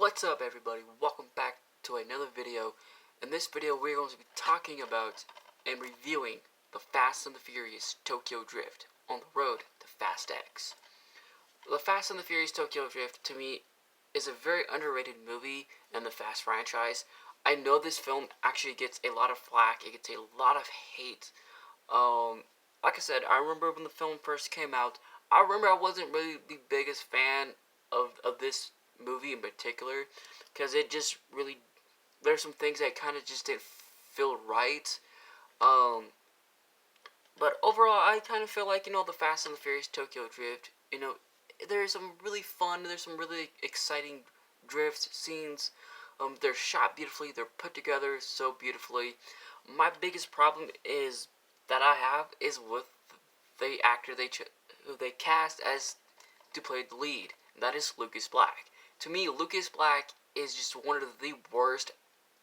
What's up, everybody? Welcome back to another video. In this video we're going to be talking about and reviewing the Fast and the Furious Tokyo Drift on the road to Fast X. The Fast and the Furious Tokyo Drift, to me, is a very underrated movie in the Fast franchise. I know this film actually gets a lot of flack, it gets a lot of hate. Like I said, I remember when the film first came out, I remember I wasn't really the biggest fan of this movie in particular, because it just really, there's some things that kind of just didn't feel right. But overall, I kind of feel like, the Fast and the Furious Tokyo Drift, there's some really fun, there's some really exciting drift scenes. They're shot beautifully, they're put together so beautifully. My biggest problem is that I have is with the actor who they cast as to play the lead. That is Lucas Black. To me, Lucas Black is just one of the worst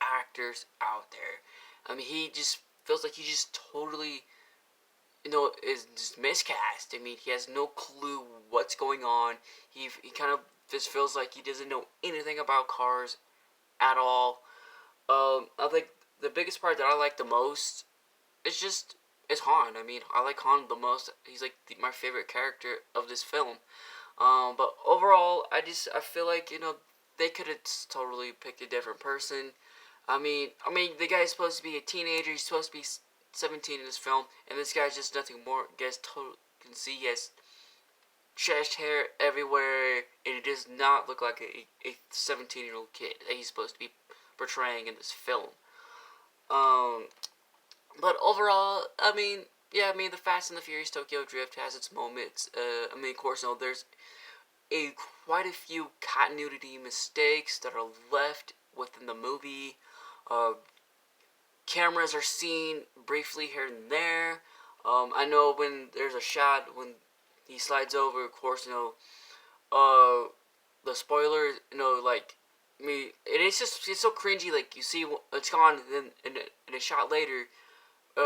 actors out there. I mean, he just feels like he just totally, is just miscast. I mean, he has no clue what's going on. He kind of just feels like he doesn't know anything about cars at all. I think the biggest part that I like the most is Han. I mean, I like Han the most. He's like my favorite character of this film. But overall, I feel like, they could have totally picked a different person. I mean, the guy's supposed to be a teenager. He's supposed to be 17 in this film, and this guy's just nothing more. You guys can see he has chest hair everywhere, and he does not look like a 17-year-old kid that he's supposed to be portraying in this film. But overall, the Fast and the Furious Tokyo Drift has its moments. Of course, there's quite a few continuity mistakes that are left within the movie. Cameras are seen briefly here and there. I know when there's a shot when he slides over, of course, the spoilers, it's so cringy. Like, you see it's gone, and then in a shot later,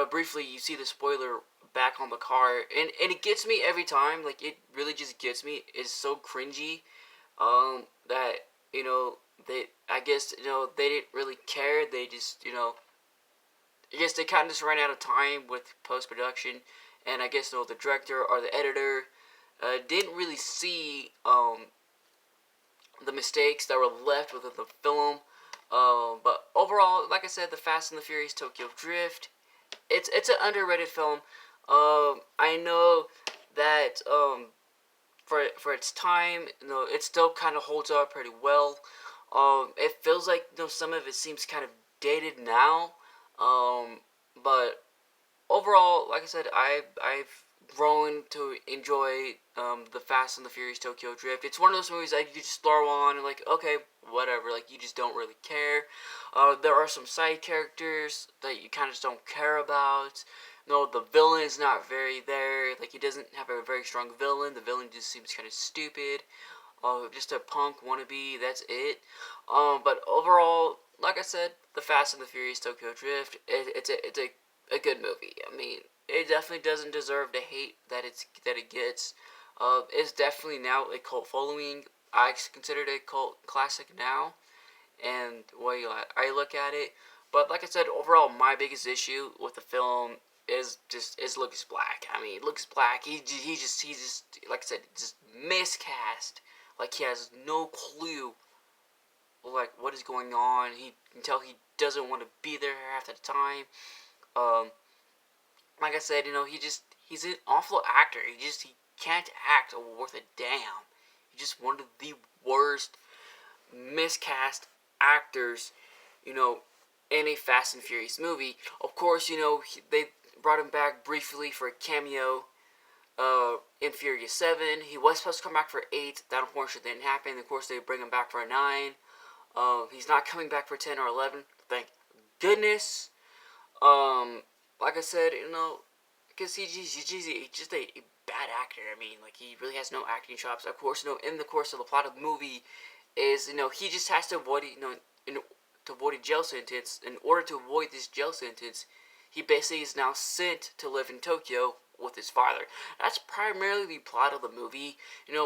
briefly you see the spoiler back on the car, and it gets me every time. Like, it really just gets me. It's so cringy, that, I guess, they didn't really care. They just, I guess they kind of just ran out of time with post-production, and I guess, the director or the editor, didn't really see, the mistakes that were left within the film. But overall, like I said, the Fast and the Furious Tokyo Drift, it's an underrated film. I know that, for its time, it still kind of holds up pretty well. It feels like, some of it seems kind of dated now. But overall, like I said, I've grown to enjoy, the Fast and the Furious Tokyo Drift. It's one of those movies that you just throw on and, like, okay, whatever, like, you just don't really care. There are some side characters that you kind of just don't care about. The villain's not very there. Like, he doesn't have a very strong villain. The villain just seems kind of stupid. Just a punk wannabe, that's it. But overall, like I said, the Fast and the Furious Tokyo Drift, it's a good movie. I mean, it definitely doesn't deserve the hate that it gets. It's definitely now a cult following. I consider it a cult classic now, and way I look at it. But like I said, overall, my biggest issue with the film is Lucas Black. I mean, Lucas Black, he just like I said, just miscast. Like, he has no clue, like, what is going on. He can tell he doesn't want to be there half the time. Like I said, he's an awful actor. He can't act worth a damn. He's just one of the worst miscast actors, in a Fast and Furious movie. Of course, they brought him back briefly for a cameo in Furious 7. He was supposed to come back for 8. That unfortunately didn't happen. Of course, they bring him back for 9. He's not coming back for 10 or 11. Thank goodness. Like I said, because he's just a bad actor. I mean, like, he really has no acting chops. Of course, in the course of the plot of the movie is, he just has to avoid, to avoid a jail sentence. In order to avoid this jail sentence, he basically is now sent to live in Tokyo with his father. That's primarily the plot of the movie.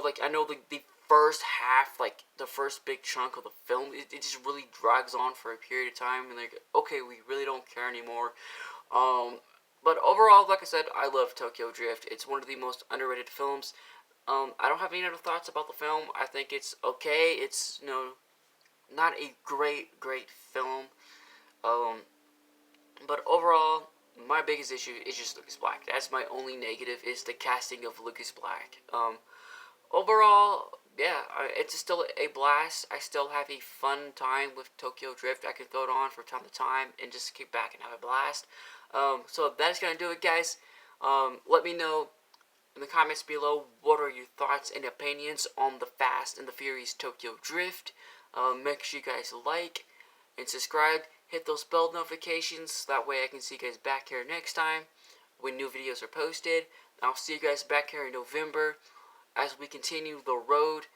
Like, I know the first half, like the first big chunk of the film, it just really drags on for a period of time, and like, okay, we really don't care anymore. Um, but overall, like I said, I love Tokyo Drift. It's one of the most underrated films. I don't have any other thoughts about the film. I think it's okay. It's, not a great film. Um, but overall, my biggest issue is just Lucas Black. That's my only negative, is the casting of Lucas Black. Overall, yeah, it's still a blast. I still have a fun time with Tokyo Drift. I can throw it on from time to time and just kick back and have a blast. So that's gonna do it, guys. Let me know in the comments below what are your thoughts and opinions on the Fast and the Furious Tokyo Drift. Make sure you guys like and subscribe. Hit those bell notifications. That way I can see you guys back here next time when new videos are posted. I'll see you guys back here in November as we continue the road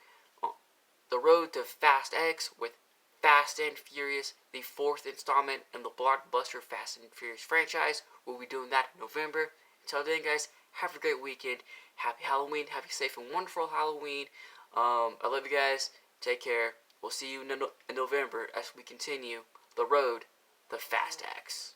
to Fast X with Fast and Furious, the 4th installment in the Blockbuster Fast and Furious franchise. We'll be doing that in November. Until then, guys, have a great weekend. Happy Halloween. Have a safe and wonderful Halloween. I love you guys. Take care. We'll see you in November as we continue the road to Fast X.